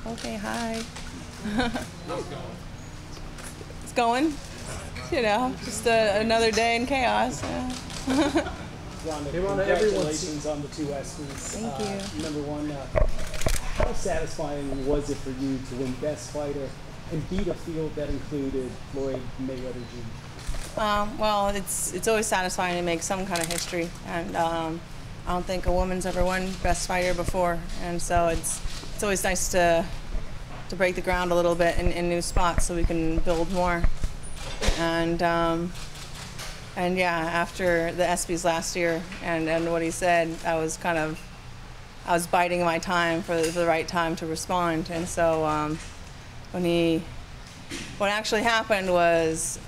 Okay, hi. It's going. You know, just another day in chaos. Yeah. Ronda, congratulations on the 2 ESPYs. Thank you. Number one, how satisfying was it for you to win Best Fighter and beat a field that included Floyd, Mayweather, Jr.? Well, it's always satisfying to make some kind of history, and I don't think a woman's ever won Best Fighter before, and so it's always nice to break the ground a little bit in new spots so we can build more. And yeah, after the ESPYs last year and what he said, I was biding my time for the right time to respond. And so what actually happened was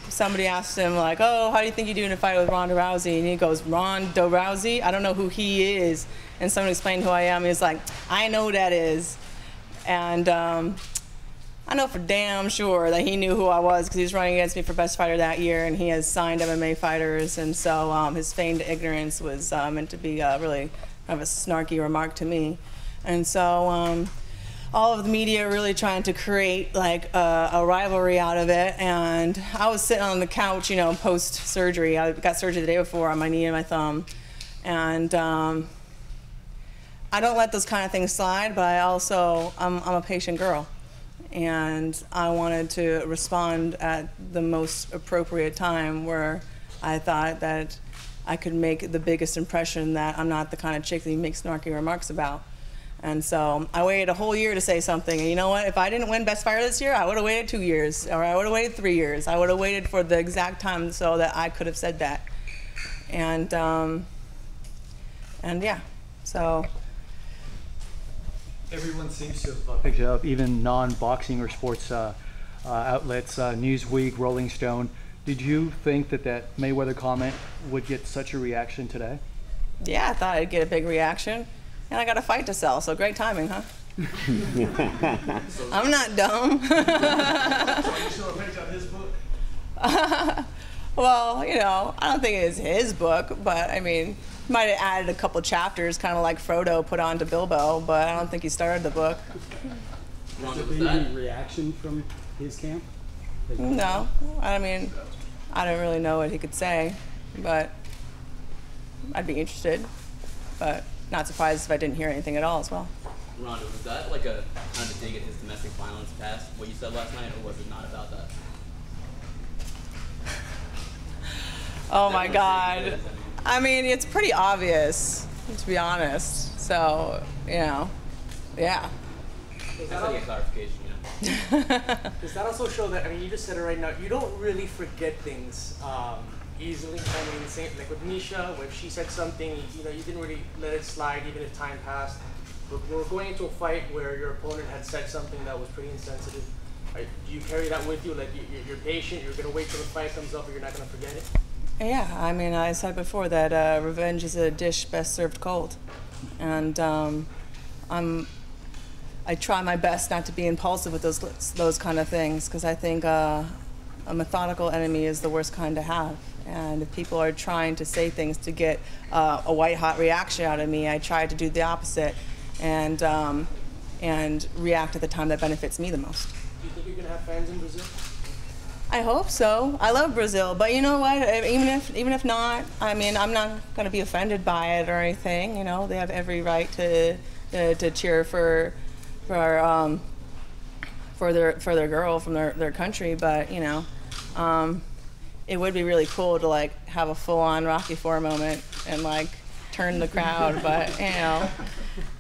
somebody asked him, like, oh, how do you think you do in a fight with Ronda Rousey? And he goes, Ronda Rousey? I don't know who he is. And someone explained who I am. He was like, I know who that is. And I know for damn sure that he knew who I was because he was running against me for Best Fighter that year, and he has signed MMA fighters. And so his feigned ignorance was meant to be really kind of a snarky remark to me. And so all of the media really trying to create like a rivalry out of it. And I was sitting on the couch, you know, post-surgery. I got surgery the day before on my knee and my thumb. And I don't let those kind of things slide, but I'm a patient girl. And I wanted to respond at the most appropriate time where I thought that I could make the biggest impression that I'm not the kind of chick that you make snarky remarks about. And so I waited a whole year to say something. And you know what? If I didn't win Best Fighter this year, I would have waited 2 years, or I would have waited 3 years. I would have waited for the exact time so that I could have said that. And yeah, so. Everyone seems to have picked it up, even non-boxing or sports outlets, Newsweek, Rolling Stone. Did you think that Mayweather comment would get such a reaction today? Yeah, I thought I'd get a big reaction. And I got a fight to sell, so great timing, huh? I'm not dumb. So you show a page of his book? Well, you know, I don't think it is his book, but I mean, he might have added a couple chapters, kind of like Frodo put on to Bilbo, but I don't think he started the book. Has there been any reaction from his camp? No, I mean, I don't really know what he could say, but I'd be interested, but not surprised if I didn't hear anything at all as well. Ronda, was that like a kind of dig at his domestic violence past, what you said last night, or was it not about that? Oh my God. I mean, it's pretty obvious, to be honest. So, you know, yeah. Does that like a clarification, you know? Does that also show that, I mean, you just said it right now, you don't really forget things easily? I mean, same, like with Nisha, when she said something, you know, you didn't really let it slide even if time passed. We're going into a fight where your opponent had said something that was pretty insensitive. Do you carry that with you? Like, you're patient, you're going to wait till the fight comes up, or you're not going to forget it? Yeah, I mean, I said before that revenge is a dish best served cold. And I try my best not to be impulsive with those kind of things, because I think a methodical enemy is the worst kind to have. And if people are trying to say things to get a white-hot reaction out of me, I try to do the opposite and react at the time that benefits me the most. Do you think you're going to have fans in Brazil? I hope so. I love Brazil, but you know what? Even if not, I mean, I'm not going to be offended by it or anything. You know, they have every right to cheer for their girl from their country. But you know, it would be really cool to like have a full-on Rocky IV moment and like turn the crowd. But you know,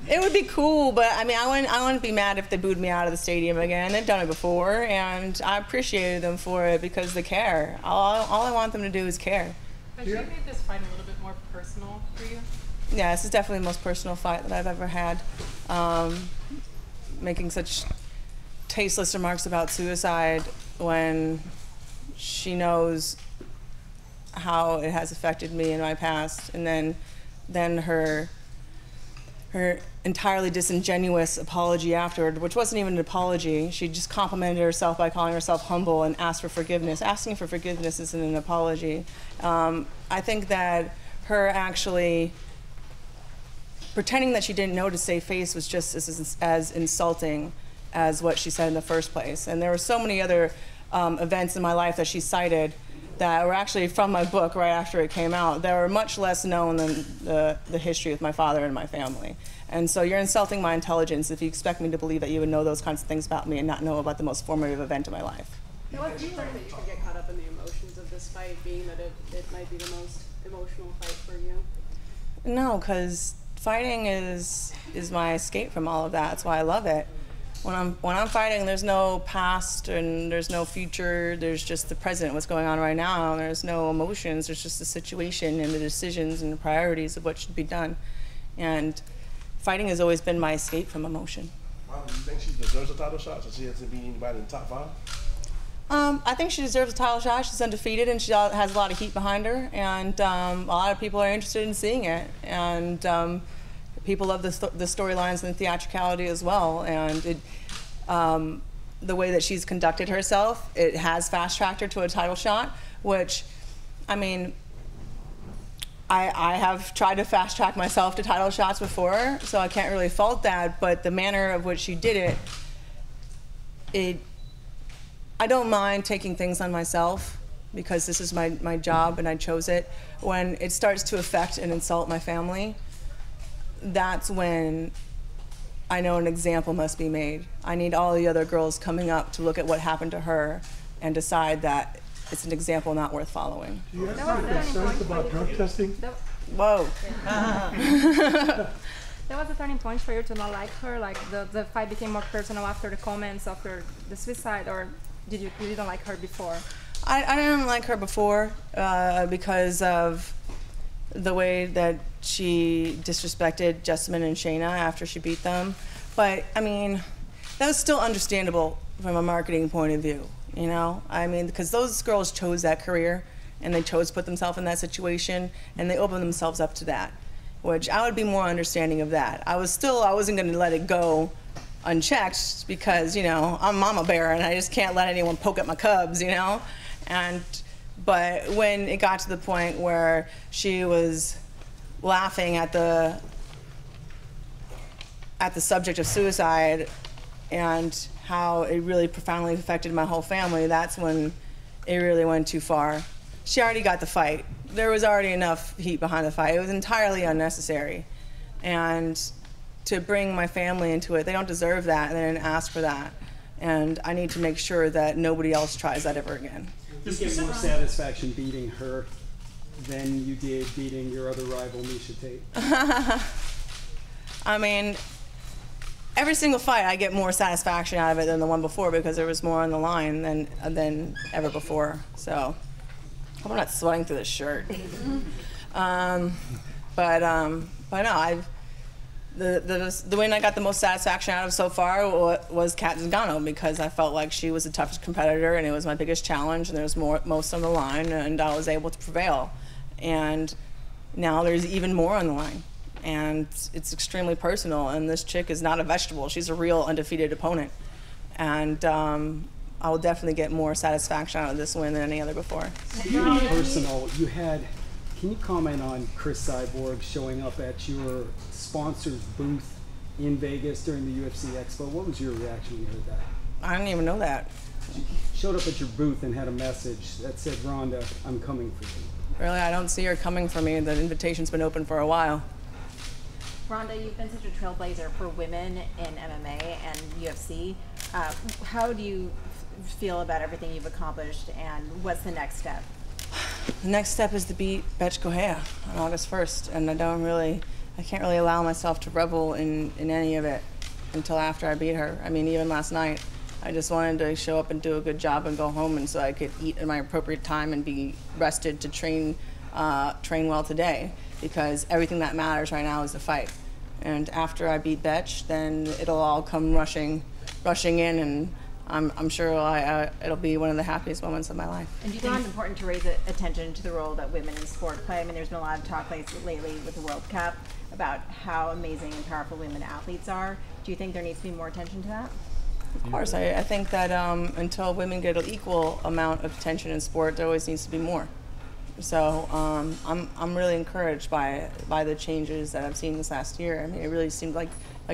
it would be cool. But I mean, I wouldn't be mad if they booed me out of the stadium again. They've done it before, and I appreciated them for it because they care. All I want them to do is care. Has she made this fight a little bit more personal for you? Yeah, this is definitely the most personal fight that I've ever had. Making such tasteless remarks about suicide when she knows how it has affected me in my past, and then her entirely disingenuous apology afterward, which wasn't even an apology. She just complimented herself by calling herself humble and asked for forgiveness. Asking for forgiveness isn't an apology. I think that her actually pretending that she didn't know to save face was just as insulting as what she said in the first place. And there were so many other events in my life that she cited that were actually from my book right after it came out that were much less known than the history of my father and my family. And so you're insulting my intelligence if you expect me to believe that you would know those kinds of things about me and not know about the most formative event of my life. Do you think that you could get caught up in the emotions of this fight, being that it might be the most emotional fight for you? No, because fighting is my escape from all of that. That's why I love it. When I'm fighting, there's no past and there's no future. There's just the present, what's going on right now. There's no emotions. There's just the situation and the decisions and the priorities of what should be done. And fighting has always been my escape from emotion. Do you think she deserves a title shot since she hasn't beat anybody in the top 5? I think she deserves a title shot. She's undefeated and she has a lot of heat behind her. And a lot of people are interested in seeing it. And people love the storylines and the theatricality as well. And the way that she's conducted herself, it has fast-tracked her to a title shot, which, I mean, I have tried to fast-track myself to title shots before, so I can't really fault that, but the manner of which she did it, I don't mind taking things on myself because this is my job and I chose it. When it starts to affect and insult my family, that's when I know an example must be made. I need all the other girls coming up to look at what happened to her and decide that it's an example not worth following. Do you have concerns about drug testing? Whoa. There was a turning point for you to not like her? Like the fight became more personal after the comments, after the suicide, or you didn't like her before? I didn't like her before because of the way that she disrespected Jessamine and Shayna after she beat them. But, I mean, that was still understandable from a marketing point of view, you know? I mean, because those girls chose that career, and they chose to put themselves in that situation, and they opened themselves up to that, which I would be more understanding of that. I wasn't going to let it go unchecked because, you know, I'm mama bear, and I just can't let anyone poke at my cubs, you know? But when it got to the point where she was laughing at the subject of suicide and how it really profoundly affected my whole family, that's when it really went too far. She already got the fight. There was already enough heat behind the fight. It was entirely unnecessary. And to bring my family into it, they don't deserve that, and they didn't ask for that. And I need to make sure that nobody else tries that ever again. You get more satisfaction beating her than you did beating your other rival, H.E.A.T. I mean, every single fight I get more satisfaction out of it than the one before because there was more on the line than ever before. So, I hope I'm not sweating through this shirt. But no, the win I got the most satisfaction out of so far was Kat Zingano because I felt like she was the toughest competitor and it was my biggest challenge and there was most on the line and I was able to prevail. And now there's even more on the line and it's extremely personal and this chick is not a vegetable. She's a real undefeated opponent. And I will definitely get more satisfaction out of this win than any other before. Speaking of personal, can you comment on Chris Cyborg showing up at your sponsor's booth in Vegas during the UFC Expo? What was your reaction when you heard that? I didn't even know that. She showed up at your booth and had a message that said, "Ronda, I'm coming for you." Really, I don't see her coming for me. The invitation's been open for a while. Ronda, you've been such a trailblazer for women in MMA and UFC. How do you feel about everything you've accomplished and what's the next step? The next step is to beat Correia on August 1st, and I can't really allow myself to revel in any of it until after I beat her. I mean, even last night, I just wanted to show up and do a good job and go home, and so I could eat at my appropriate time and be rested to train well today, because everything that matters right now is the fight. And after I beat Betch, then it'll all come rushing in, and I'm sure it'll be one of the happiest moments of my life. And do you think it's important to raise attention to the role that women in sport play? I mean, there's been a lot of talk lately with the World Cup about how amazing and powerful women athletes are. Do you think there needs to be more attention to that? Of course. I think that until women get an equal amount of attention in sport, there always needs to be more. So I'm really encouraged by the changes that I've seen this last year. I mean, it really seemed like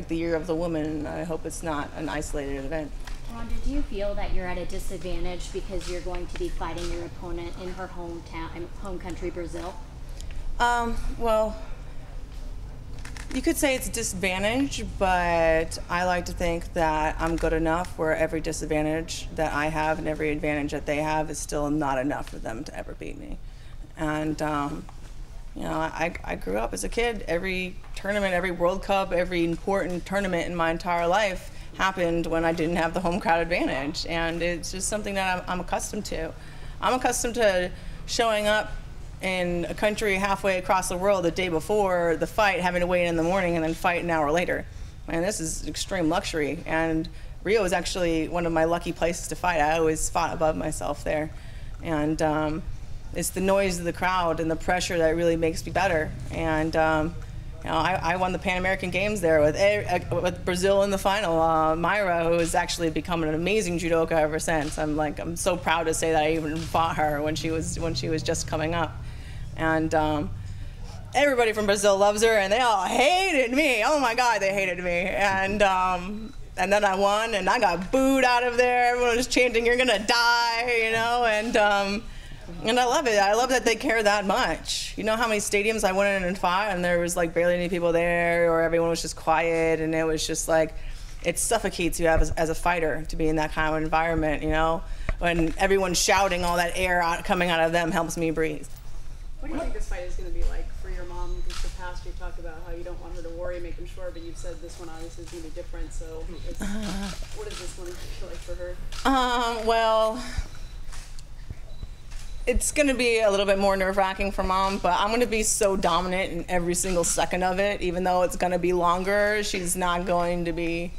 the year of the woman, and I hope it's not an isolated event. Ronda, do you feel that you're at a disadvantage because you're going to be fighting your opponent in her home country, Brazil? Well, you could say it's a disadvantage, but I like to think that I'm good enough where every disadvantage that I have and every advantage that they have is still not enough for them to ever beat me. And, you know, I grew up as a kid. Every tournament, every World Cup, every important tournament in my entire life happened when I didn't have the home crowd advantage. And it's just something that I'm accustomed to. I'm accustomed to showing up in a country halfway across the world the day before the fight, having to wait in the morning and then fight an hour later. Man, this is extreme luxury. And Rio is actually one of my lucky places to fight. I always fought above myself there. And it's the noise of the crowd and the pressure that really makes me better. And you know, I won the Pan American Games there with Brazil in the final. Myra, who has actually become an amazing judoka ever since. I'm so proud to say that I even fought her when she was just coming up. And everybody from Brazil loves her, and they all hated me. Oh my God, they hated me. And then I won, and I got booed out of there. Everyone was chanting, "You're gonna die," you know. And I love it. I love that they care that much. You know how many stadiums I went in and fought, and there was like barely any people there, or everyone was just quiet, and it was just like, it suffocates you as a fighter to be in that kind of environment, you know? When everyone's shouting, all that air coming out of them helps me breathe. What do you think this fight is going to be like for your mom? Because the past you talked about how you don't want her to worry, making sure, but you've said this one obviously is going to be different, so what does this one feel like for her? Well, it's going to be a little bit more nerve-wracking for Mom, but I'm going to be so dominant in every single second of it. Even though it's going to be longer, she's not going to be,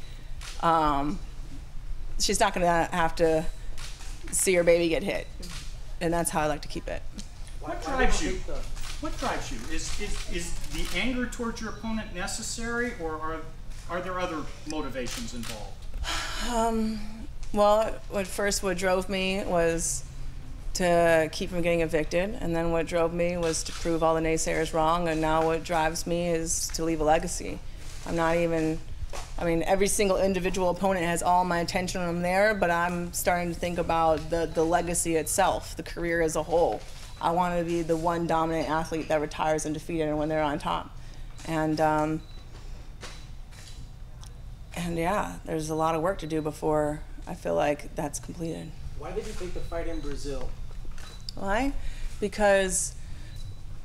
she's not going to have to see her baby get hit. And that's how I like to keep it. What drives you? What drives you? Is the anger towards your opponent necessary, or are there other motivations involved? Well, what drove me was to keep from getting evicted, and then what drove me was to prove all the naysayers wrong, and now what drives me is to leave a legacy. I'm not even, I mean, every single individual opponent has all my attention on them there, but I'm starting to think about the legacy itself, the career as a whole. I want to be the one dominant athlete that retires undefeated and when they're on top. And yeah, there's a lot of work to do before I feel like that's completed. Why did you take the fight in Brazil? Why? Because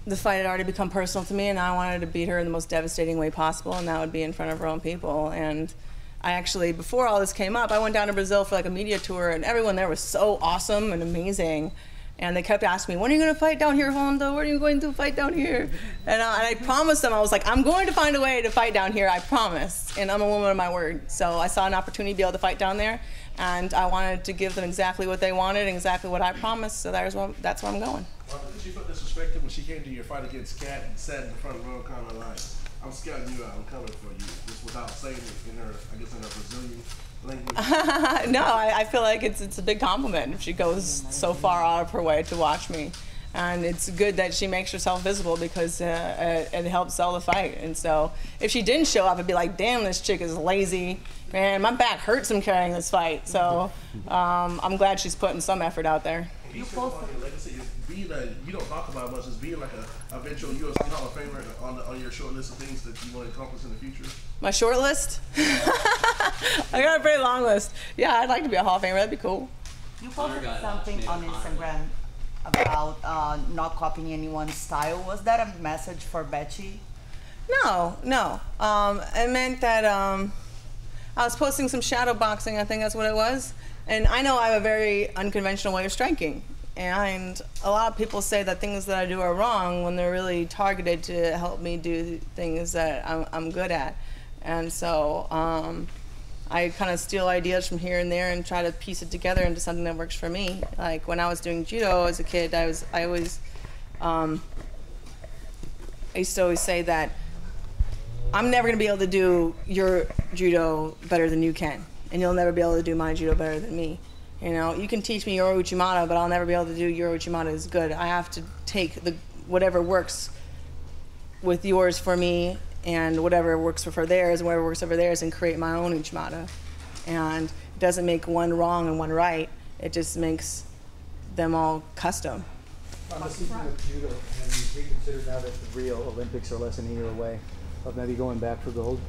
the fight had already become personal to me, and I wanted to beat her in the most devastating way possible, and that would be in front of her own people. And I actually, before all this came up, I went down to Brazil for like a media tour, and everyone there was so awesome and amazing. And they kept asking me, when are you going to fight down here, Ronda? When are you going to fight down here? And I promised them, I was like, I'm going to find a way to fight down here, I promise. And I'm a woman of my word. So I saw an opportunity to be able to fight down there, and I wanted to give them exactly what they wanted, exactly what I promised, so that's where I'm going. Well, did she feel disrespected when she came to your fight against Cat and sat in the front row kind of like, I'm scouting you out, I'm coming for you, just without saying it in her, I guess in her Brazilian language? No, I feel like it's a big compliment if she goes so far out of her way to watch me. And it's good that she makes herself visible because it helps sell the fight. And so if she didn't show up, I'd be like, damn, this chick is lazy. Man, my back hurts from carrying this fight. So I'm glad she's putting some effort out there. You on your legacy is being you don't talk about much, is being like a eventual UFC Hall of Famer on your short list of things that you want to accomplish in the future? My short list? I got a pretty long list. Yeah, I'd like to be a Hall of Famer. That'd be cool. You posted something on Instagram about not copying anyone's style. Was that a message for Betty? No. It meant that I was posting some shadow boxing, I think that's what it was. And I know I have a very unconventional way of striking. And a lot of people say that things that I do are wrong when they're really targeted to help me do things that I'm good at. And so I kind of steal ideas from here and there and try to piece it together into something that works for me. Like when I was doing judo as a kid, I used to always say that I'm never going to be able to do your judo better than you can, and you'll never be able to do my judo better than me. You know, you can teach me Yoro Uchimata, but I'll never be able to do Yoro Uchimata as good. I have to take whatever works with yours for me, and whatever works for theirs, and whatever works over theirs, and create my own Uchimata. And it doesn't make one wrong and one right. It just makes them all custom. Speaking of judo, have you reconsidered now that the Rio Olympics are less than a year away of maybe going back for gold?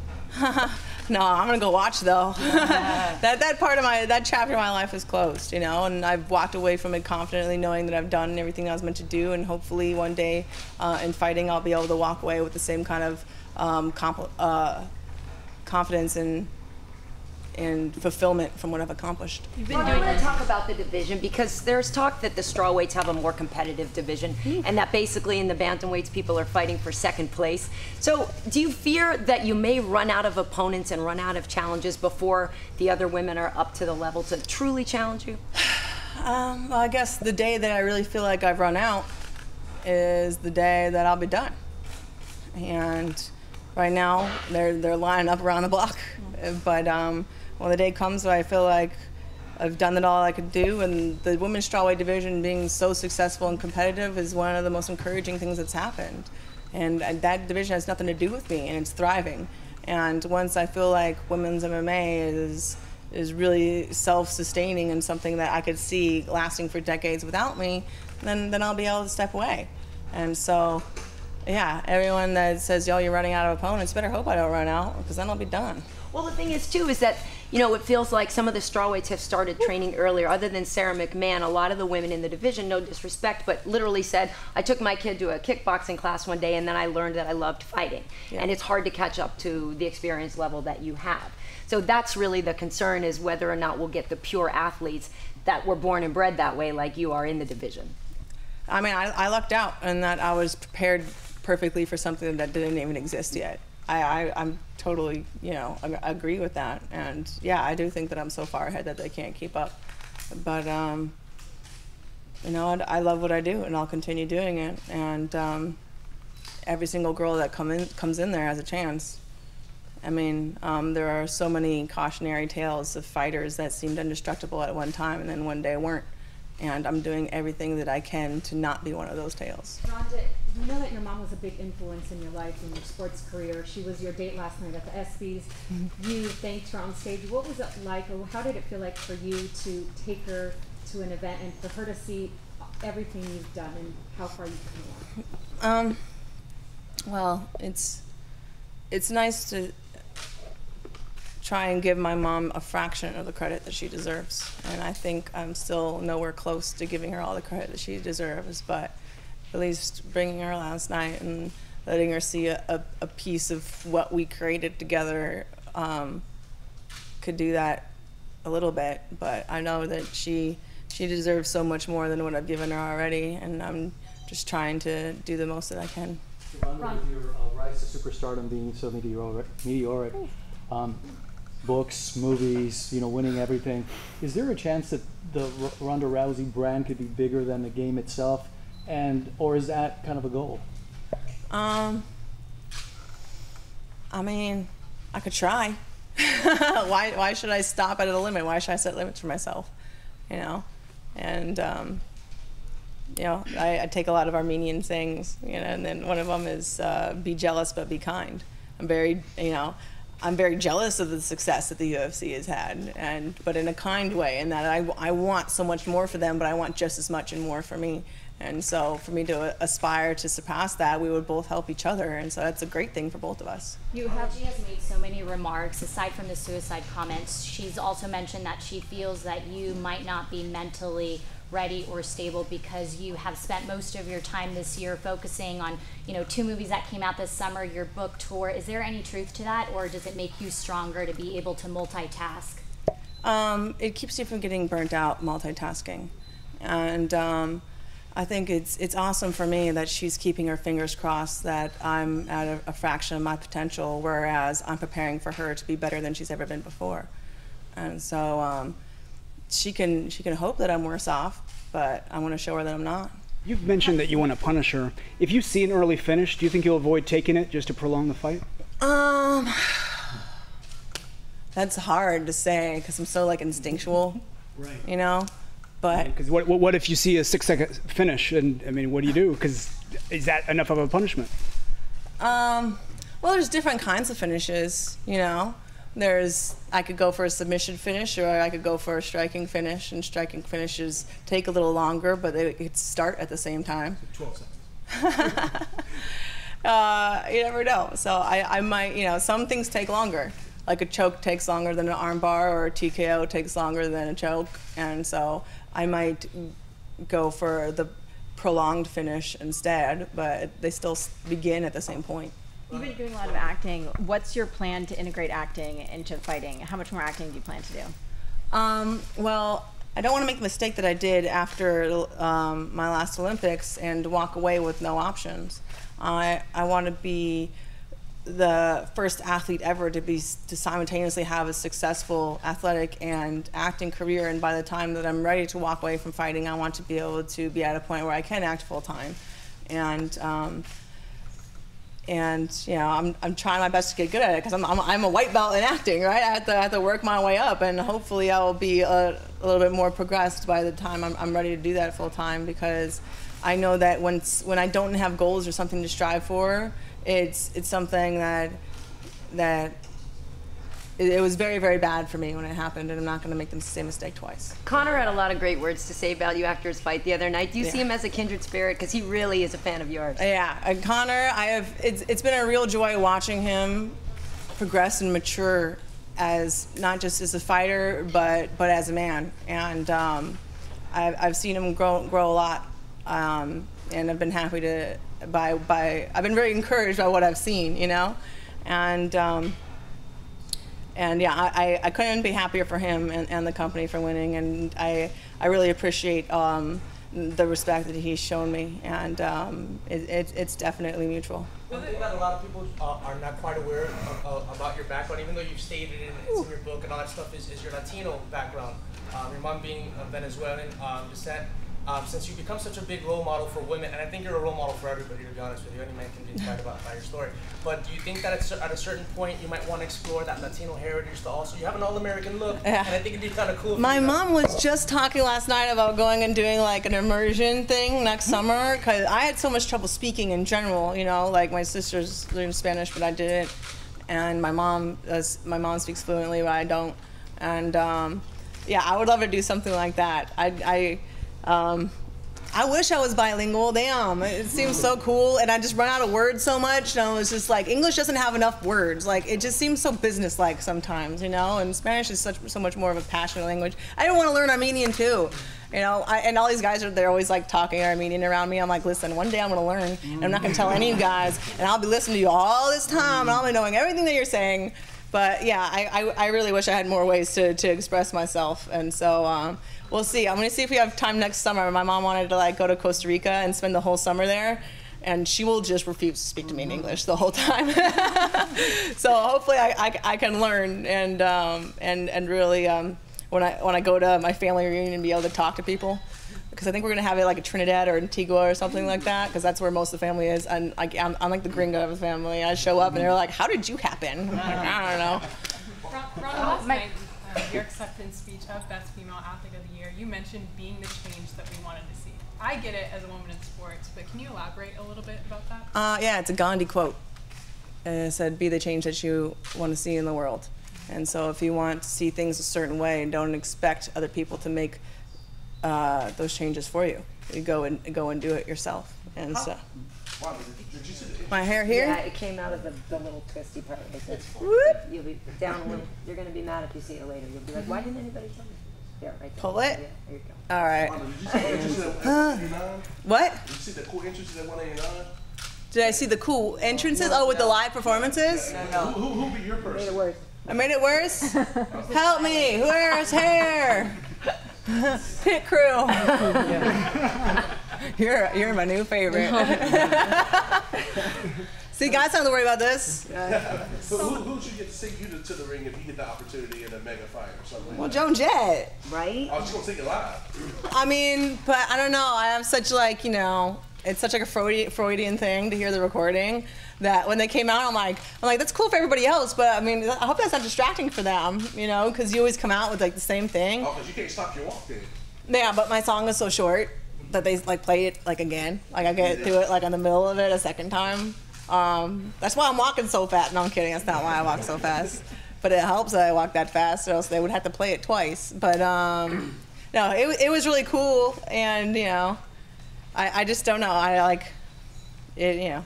No, I'm gonna go watch though. that part of that chapter of my life is closed, you know, and I've walked away from it confidently, knowing that I've done everything I was meant to do, and hopefully one day in fighting I'll be able to walk away with the same kind of confidence and fulfillment from what I've accomplished. Well, I want to talk about the division, because there's talk that the strawweights have a more competitive division, and that basically in the bantamweights people are fighting for second place. So do you fear that you may run out of opponents and run out of challenges before the other women are up to the level to truly challenge you? Well, I guess the day that I really feel like I've run out is the day that I'll be done. And right now they're lining up around the block, but when the day comes where I feel like I've done it all I could do, and the women's strawweight division being so successful and competitive is one of the most encouraging things that's happened. And that division has nothing to do with me, and it's thriving. And once I feel like women's MMA is really self-sustaining and something that I could see lasting for decades without me, then I'll be able to step away. And so, yeah, everyone that says, yo, you're running out of opponents, better hope I don't run out, because then I'll be done. Well, the thing is, too, is that, you know, it feels like some of the strawweights have started training earlier. Other than Sarah McMahon, a lot of the women in the division, no disrespect, but literally said, I took my kid to a kickboxing class one day, and then I learned that I loved fighting. Yeah. And it's hard to catch up to the experience level that you have. So that's really the concern, is whether or not we'll get the pure athletes that were born and bred that way like you are in the division. I mean, I lucked out in that I was prepared perfectly for something that didn't even exist yet. I'm totally, you know, I agree with that. And yeah, I do think that I'm so far ahead that they can't keep up. But, you know, I love what I do, and I'll continue doing it. And every single girl that comes in there has a chance. I mean, there are so many cautionary tales of fighters that seemed indestructible at one time and then one day weren't. And I'm doing everything that I can to not be one of those tales. Ronda, you know that your mom was a big influence in your life and your sports career. She was your date last night at the ESPYs. You thanked her on stage. What was it like, or how did it feel like for you to take her to an event and for her to see everything you've done and how far you've come along? Well, it's nice to try and give my mom a fraction of the credit that she deserves. And I think I'm still nowhere close to giving her all the credit that she deserves, but at least bringing her last night and letting her see a piece of what we created together could do that a little bit. But I know that she deserves so much more than what I've given her already, and I'm just trying to do the most that I can. Ronda, with your rise to superstardom being so meteoric, books, movies, you know, winning everything. Is there a chance that the Ronda Rousey brand could be bigger than the game itself, or is that kind of a goal? I mean, I could try. Why should I stop at a limit? Why should I set limits for myself? You know, and you know, I take a lot of Armenian sayings, you know, and then one of them is be jealous but be kind. I'm very jealous of the success that the UFC has had, but in a kind way, in that I want so much more for them, but I want just as much and more for me. And so for me to aspire to surpass that, we would both help each other, and so that's a great thing for both of us. She has made so many remarks. Aside from the suicide comments, she's also mentioned that she feels that you might not be mentally ready or stable because you have spent most of your time this year focusing on, you know, 2 movies that came out this summer, your book tour. Is there any truth to that, or does it make you stronger to be able to multitask? It keeps you from getting burnt out multitasking, and I think it's awesome for me that she's keeping her fingers crossed that I'm at a fraction of my potential, whereas I'm preparing for her to be better than she's ever been before. And so she can hope that I'm worse off, but I want to show her that I'm not. You've mentioned that you want to punish her. If you see an early finish, do you think you'll avoid taking it just to prolong the fight? That's hard to say because I'm so like instinctual. Right. You know, but because what if you see a 6-second finish, and I mean, what do you do? Because is that enough of a punishment? well, there's different kinds of finishes. You know, I could go for a submission finish, or I could go for a striking finish, and striking finishes take a little longer, but they could start at the same time. 12 seconds. You never know. So I might, you know, some things take longer. Like a choke takes longer than an armbar, or a TKO takes longer than a choke. And so I might go for the prolonged finish instead, but they still begin at the same point. You've been doing a lot of acting. What's your plan to integrate acting into fighting? How much more acting do you plan to do? Well, I don't want to make the mistake that I did after my last Olympics and walk away with no options. I want to be the first athlete ever to simultaneously have a successful athletic and acting career, and by the time that I'm ready to walk away from fighting, I want to be able to be at a point where I can act full time. And you know, I'm trying my best to get good at it, because I'm a white belt in acting, right? I have to work my way up, and hopefully I will be a little bit more progressed by the time I'm ready to do that full time, because I know that when I don't have goals or something to strive for, it's something that it was very, very bad for me when it happened, and I'm not going to make the same mistake twice. Connor had a lot of great words to say about you after his fight the other night. Do you see him as a kindred spirit? Because he really is a fan of yours. Yeah, and Connor, it's been a real joy watching him progress and mature, as not just as a fighter, but as a man. And I've seen him grow a lot, and I've been happy to I've been very encouraged by what I've seen, you know, and yeah, I couldn't be happier for him and the company for winning, and I really appreciate the respect that he's shown me, and it's definitely mutual. One thing that a lot of people are not quite aware about your background, even though you've stated it, it's in your book and all that stuff, is your Latino background. Your mom being of Venezuelan descent. Since you've become such a big role model for women, and I think you're a role model for everybody, to be honest with you, any man can be inspired by your story. But do you think that at a certain point you might want to explore that Latino heritage to also, you have an all-American look, and I think it'd be kind of cool. My mom was just talking last night about going and doing like an immersion thing next summer, because I had so much trouble speaking in general, you know, like my sisters learned Spanish, but I didn't, and my mom speaks fluently, but I don't, and yeah, I would love to do something like that. I wish I was bilingual. Damn, it seems so cool, and I just run out of words so much. And I was just like, English doesn't have enough words. Like, it just seems so business-like sometimes, you know. And Spanish is so much more of a passionate language. I didn't want to learn Armenian too, you know. And all these guys they're always like talking Armenian around me. I'm like, listen, one day I'm gonna learn, and I'm not gonna tell any of you guys, and I'll be listening to you all this time, and I'll be knowing everything that you're saying. But yeah, I really wish I had more ways to express myself, and so we'll see. I'm gonna see if we have time next summer. My mom wanted to like go to Costa Rica and spend the whole summer there, and she will just refuse to speak to me in English the whole time. So hopefully I can learn and really when I go to my family reunion, be able to talk to people. Because I think we're gonna have it like a Trinidad or Antigua or something like that, because that's where most of the family is. And I'm like the gringo of the family. I show up and they're like, "How did you happen?" I don't know. Ronda, last night, your acceptance speech of Best Female Athlete of the Year, you mentioned being the change that we wanted to see. I get it as a woman in sports, but can you elaborate a little bit about that? Yeah, it's a Gandhi quote. It said, "Be the change that you want to see in the world." And so if you want to see things a certain way, don't expect other people to make those changes for you. You go and do it yourself. And so, my hair here? Yeah, it came out of the little twisty part right there. You'll be down a little. You're gonna be mad if you see it later. You'll be like, why didn't anybody tell me? Yeah, right there. Pull it? Yeah, there you go. All right. What? Did you see the cool entrances at 189? Did I see the cool entrances? Oh, with the live performances? Who be your person? Made it worse. I made it worse? Help me! Where's hair? Pit crew. You're my new favorite. See, guys, don't have to worry about this. So who should get to take you to the ring if you get the opportunity in a mega fight or something? Well, Joan Jett. Right? Oh, she's gonna take it live. I mean, but I don't know. I have such like, you know, it's such like a Freudian thing to hear the recording that when they came out, I'm like, that's cool for everybody else, but I mean, I hope that's not distracting for them, you know, because you always come out with like the same thing. Oh, because you can't stop your walk then. Yeah, but my song is so short that they like play it like again. Like I get through it like in the middle of it a second time. That's why I'm walking so fast. No, I'm kidding. That's not why I walk so fast. But it helps that I walk that fast, or else they would have to play it twice. But no, it was really cool, and you know, I just don't know. I like it, you know.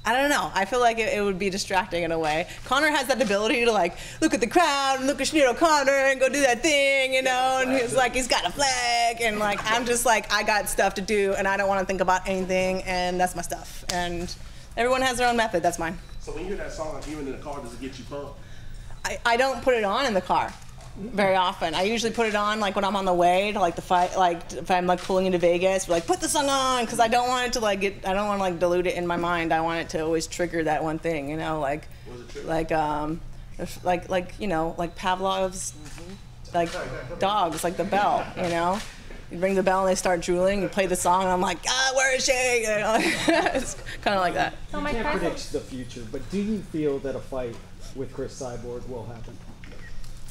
I don't know. I feel like it would be distracting in a way. Connor has that ability to like look at the crowd and look at Sinead O'Connor and go do that thing, you know. And he's like, he's got a flag, and like I'm just like, I got stuff to do, and I don't want to think about anything, and that's my stuff. And everyone has their own method. That's mine. So when you hear that song, even in the car, does it get you pumped? I don't put it on in the car very often. I usually put it on like when I'm on the way to like the fight, like if I'm like pulling into Vegas, like put the song on, because I don't want it to like I don't want to like dilute it in my mind. I want it to always trigger that one thing, you know, like you know, like Pavlov's like dogs, like the bell, you know. You ring the bell and they start drooling. You play the song and I'm like, where is she? You know? It's kind of like that. So you can't predict the future, but do you feel that a fight with Cris Cyborg will happen?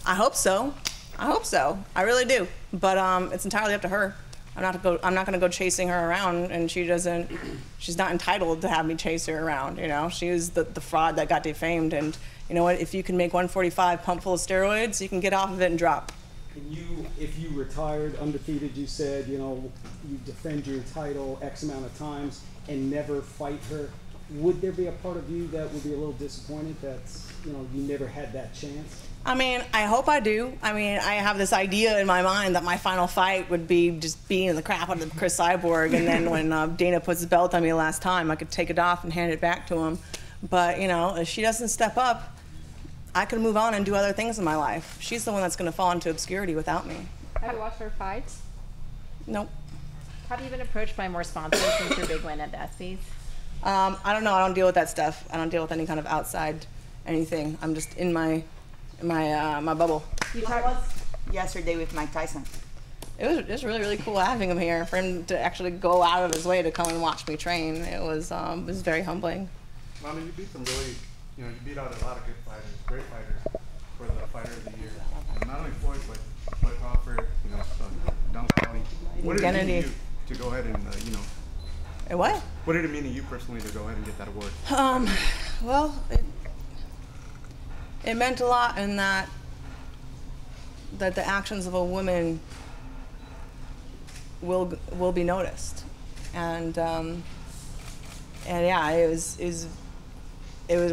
I hope so. I hope so. I really do. But it's entirely up to her. I'm not going to go chasing her around, and she's not entitled to have me chase her around. You know, she was the fraud that got defamed. And you know what? If you can make 145 pump full of steroids, you can get off of it and drop. Can you, if you retired undefeated, you said, you know, you defend your title X amount of times and never fight her, would there be a part of you that would be a little disappointed that, you know, you never had that chance? I mean, I hope I do. I mean, I have this idea in my mind that my final fight would be just beating the crap out of Cris Cyborg, and then when Dana puts his belt on me last time, I could take it off and hand it back to him. But, you know, if she doesn't step up, I could move on and do other things in my life. She's the one that's going to fall into obscurity without me. Have you watched her fights? Nope. Have you been approached by more sponsors since your big win at the ESPYs? I don't know. I don't deal with that stuff. I don't deal with any kind of outside anything. I'm just in my bubble. How was yesterday with Mike Tyson? It was really cool having him here, for him to actually go out of his way to come and watch me train. It was very humbling. I mean, you beat some really, you know, you beat out a lot of good fighters, great fighters for the Fighter of the Year. And not only Floyd, but Crawford, you know, Don Scully. What did it mean to you to go ahead and, you know? What? What did it mean to you personally to go ahead and get that award? Well, it meant a lot in that the actions of a woman will be noticed, and yeah, it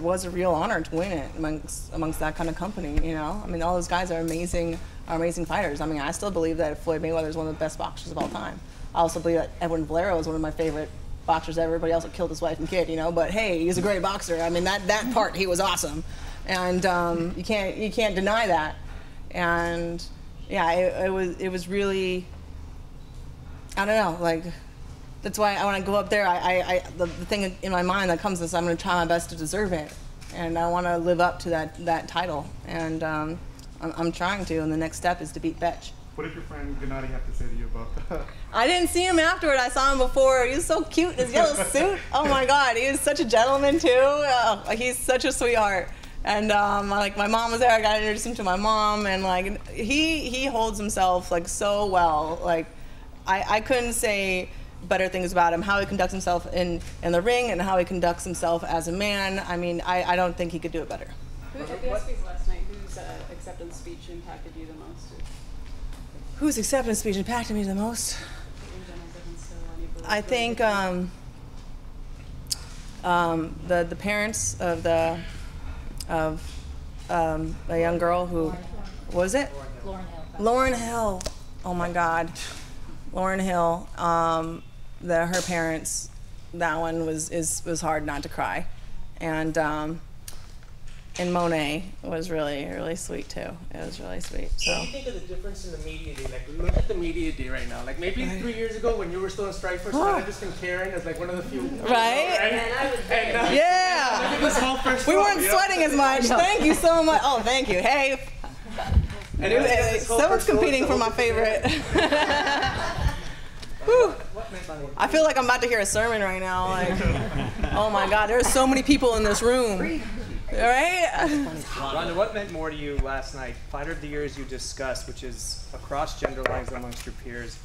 was a real honor to win it amongst that kind of company. You know, I mean, all those guys are amazing fighters. I mean, I still believe that Floyd Mayweather is one of the best boxers of all time. I also believe that Edwin Valero is one of my favorite boxers ever. Everybody else killed his wife and kid, you know. But hey, he's a great boxer. I mean, that part he was awesome, and you can't deny that. And yeah, it was really, I don't know, like, that's why when I go up there, the thing in my mind that comes is I'm going to try my best to deserve it, and I want to live up to that title, and I'm trying to. And the next step is to beat Betch. What did your friend Gennady have to say to you about that? I didn't see him afterward. I saw him before. He was so cute in his yellow suit. Oh my God, he was such a gentleman too. Oh, he's such a sweetheart. And like, my mom was there. I got to introduce him to my mom, and like he holds himself like so well. Like I couldn't say better things about him. How he conducts himself in the ring and how he conducts himself as a man. I mean, I don't think he could do it better. At the ESPYs last night, whose acceptance speech impacted you the most? Whose acceptance speech impacted me the most? I think the parents of a young girl who was it? Lauren Hill. Lauren Hill. Oh my God, Lauren Hill. Her parents. That one was hard not to cry, and Monet was really sweet too. It was really sweet. So. What do you think of the difference in the media day? Like, look at the media day right now. Like, maybe 3 years ago when you were still in Strikeforce, I just been Karen as like one of the few. Right? Yeah. We weren't sweating as much. Thank you so much. Oh, thank you. Hey. Someone's competing for my favorite. Whew. I feel like I'm about to hear a sermon right now. Like, oh my God, there's so many people in this room. Right? Ronda, what meant more to you last night? Fighter of the Year, as you discussed, which is across gender lines amongst your peers,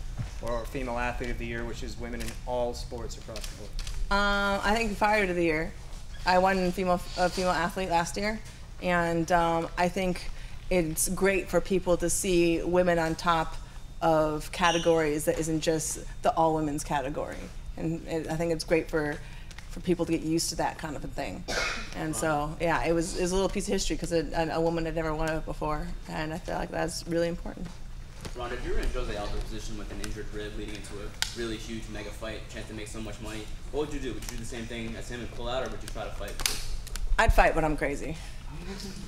or Female Athlete of the Year, which is women in all sports across the board? I think Fighter of the Year. I won female athlete last year, and I think it's great for people to see women on top of categories that isn't just the all women's category, and I think it's great for people to get used to that kind of a thing. And so yeah, it was a little piece of history because a woman had never won it before, and I feel like that's really important. Ronda, if you were in Jose Aldo's position with an injured rib leading into a really huge mega fight, chance to make so much money, what would you do? Would you do the same thing as him and pull out, or would you try to fight? I'd fight, but I'm crazy.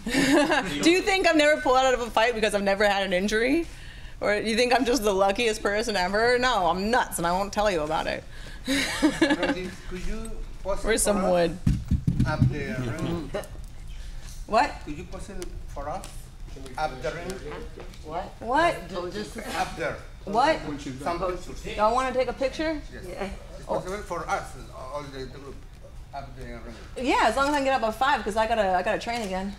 Do you think I've never pulled out of a fight because I've never had an injury? Or do you think I'm just the luckiest person ever? No, I'm nuts, and I won't tell you about it. Could you Where's some wood? Up there. What? Could you pose it for us? Up the ring? What? What? Up there. What? Some Y'all want to take a picture? Yes. Yeah. It's possible for us, all the group, up the ring. Yeah, as long as I can get up at 5, because I gotta train again.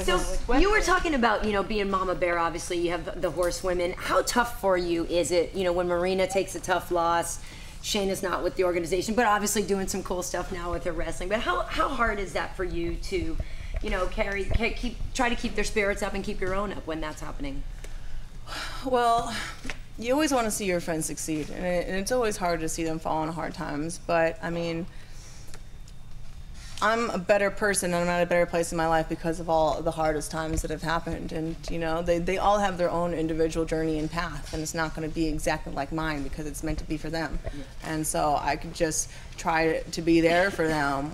So you were talking about, being Mama Bear. Obviously, you have the horsewomen. How tough for you is it, when Marina takes a tough loss? Shayna's not with the organization, but obviously doing some cool stuff now with her wrestling. But how hard is that for you to, try to keep their spirits up and keep your own up when that's happening? Well, you always want to see your friends succeed, and it's always hard to see them fall on hard times. But I mean, I'm a better person and I'm at a better place in my life because of all the hardest times that have happened. And they all have their own individual journey and path, and it's not going to be exactly like mine because it's meant to be for them. And so I could just try to be there for them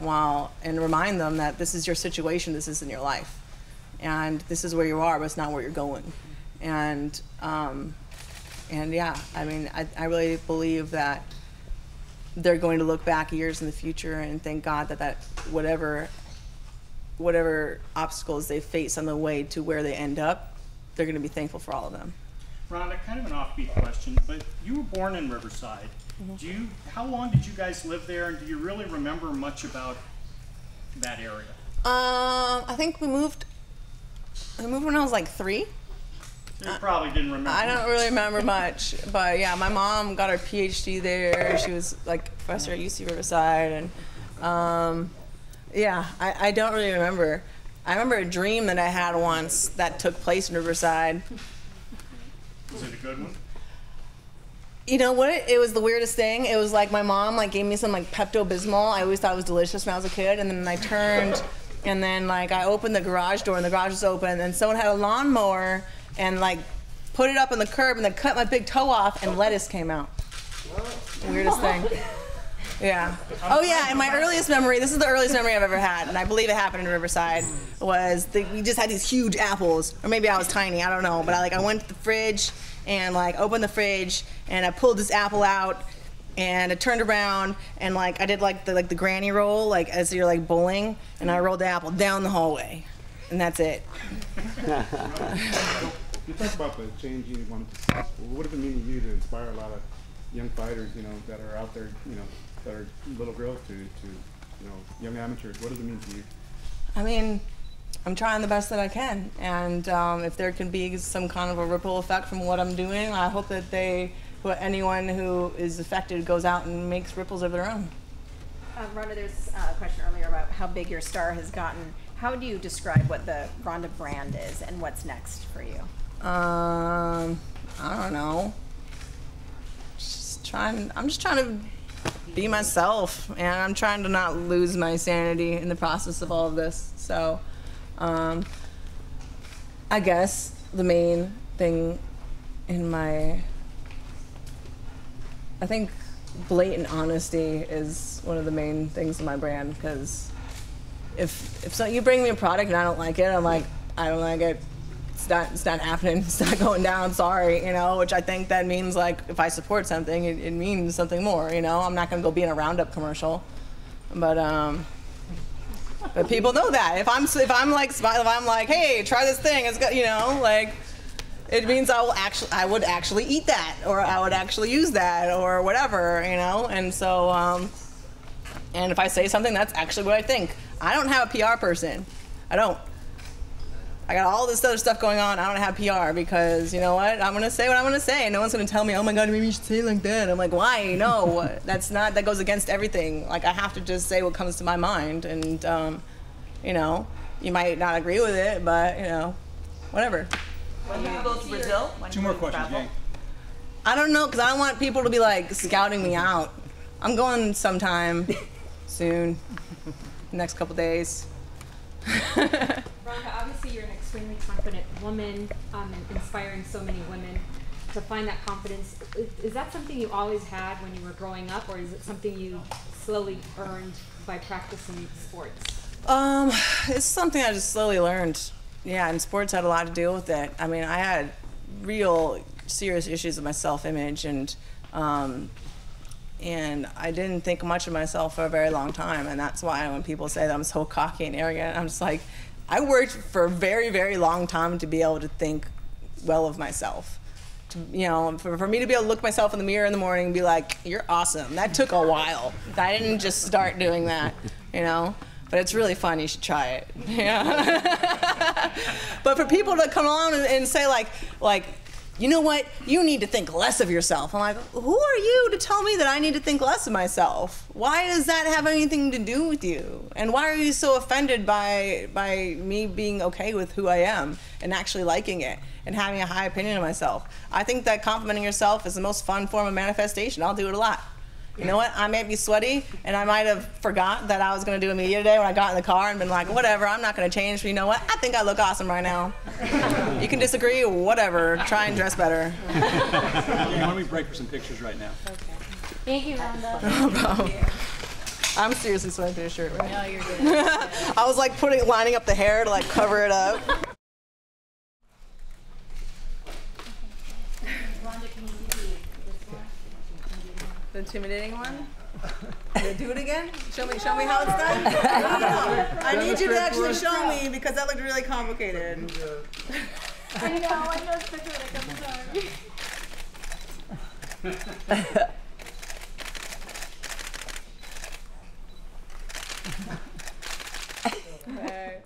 and remind them that this is your situation, this isn't your life, and this is where you are, but it's not where you're going. And yeah, I mean, I really believe that they're going to look back years in the future and thank God that whatever obstacles they face on the way to where they end up, they're going to be thankful for all of them. Rhonda, kind of an offbeat question, but you were born in Riverside. Mm-hmm. How long did you guys live there, and do you really remember much about that area? I think we moved when I was like 3. You probably didn't remember. I don't really remember much, but yeah, my mom got her PhD there. She was like professor at UC Riverside, and yeah, I don't really remember. I remember a dream that I had once that took place in Riverside. Was it a good one? You know what? It was the weirdest thing. It was like my mom gave me some Pepto-Bismol. I always thought it was delicious when I was a kid, and then I turned, and then I opened the garage door, and the garage was open, and someone had a lawnmower and put it up on the curb and then cut my big toe off and lettuce came out. Weirdest thing. Yeah. Oh yeah, and my earliest memory, this is the earliest memory I've ever had, and I believe it happened in Riverside, was we just had these huge apples, or maybe I was tiny, I don't know, but I went to the fridge and opened the fridge and I pulled this apple out and I turned around and I did the granny roll, as you're bowling, and I rolled the apple down the hallway. And that's it. You talk about the change you wanted to see. What does it mean to you to inspire a lot of young fighters, that are out there, that are little girls to young amateurs? What does it mean to you? I mean, I'm trying the best that I can, and if there can be some kind of a ripple effect from what I'm doing, I hope that anyone who is affected goes out and makes ripples of their own. Ronda, there's a question earlier about how big your star has gotten. How do you describe what the Ronda brand is and what's next for you? I don't know. I'm just trying to be myself, and I'm trying to not lose my sanity in the process of all of this. So, I guess the main thing I think blatant honesty is one of the main things in my brand, because if you bring me a product and I don't like it, I'm like, I don't like it. It's not happening. It's not going down. Sorry, which I think that means if I support something, it means something more. I'm not gonna go be in a Roundup commercial, but people know that if I'm like, hey, try this thing. It's got, It means I would actually eat that, or I would actually use that, or whatever, you know. And so, and if I say something, that's actually what I think. I don't have a PR person. I don't. I got all this other stuff going on. I don't have PR because, you know what? I'm gonna say what I'm gonna say, and no one's gonna tell me, oh my God, maybe you should say it like that. I'm like, why? No, that goes against everything. Like, I have to just say what comes to my mind, and you know, you might not agree with it, but you know, whatever. When do you go to Brazil? Two more questions, gang. I don't know, because I don't want people to be like scouting me out. I'm going sometime soon, next couple days. Ronda, obviously you're an extremely confident woman, and inspiring so many women to find that confidence. Is that something you always had when you were growing up, or is it something you slowly earned by practicing sports? It's something I just slowly learned. Yeah, and sports had a lot to deal with it. I mean, I had real serious issues with my self-image, and I didn't think much of myself for a very long time, and that's why when people say that I'm so cocky and arrogant, I'm just like, I worked for a very, very long time to be able to think well of myself. You know, for me to be able to look myself in the mirror in the morning and be like, you're awesome. That took a while. I didn't just start doing that, you know? But it's really fun. You should try it. Yeah. But for people to come along and say like, you know what? You need to think less of yourself. I'm like, who are you to tell me that I need to think less of myself? Why does that have anything to do with you? And why are you so offended by me being okay with who I am and actually liking it and having a high opinion of myself? I think that complimenting yourself is the most fun form of manifestation. I'll do it a lot. You know what? I might be sweaty, and I might have forgot that I was going to do a media today when I got in the car and been like, whatever, I'm not going to change, but you know what? I think I look awesome right now. You can disagree, whatever. Try and dress better. Why don't we break for some pictures right now? Okay. Thank you, Ronda. No problem. I'm seriously sweating through the shirt right now. No, you're good. I was like lining up the hair to like cover it up. The intimidating one? Do it again? Show me how it's done? I need you to actually show me because that looked really complicated. I know it's pathetic, I'm sorry. Okay.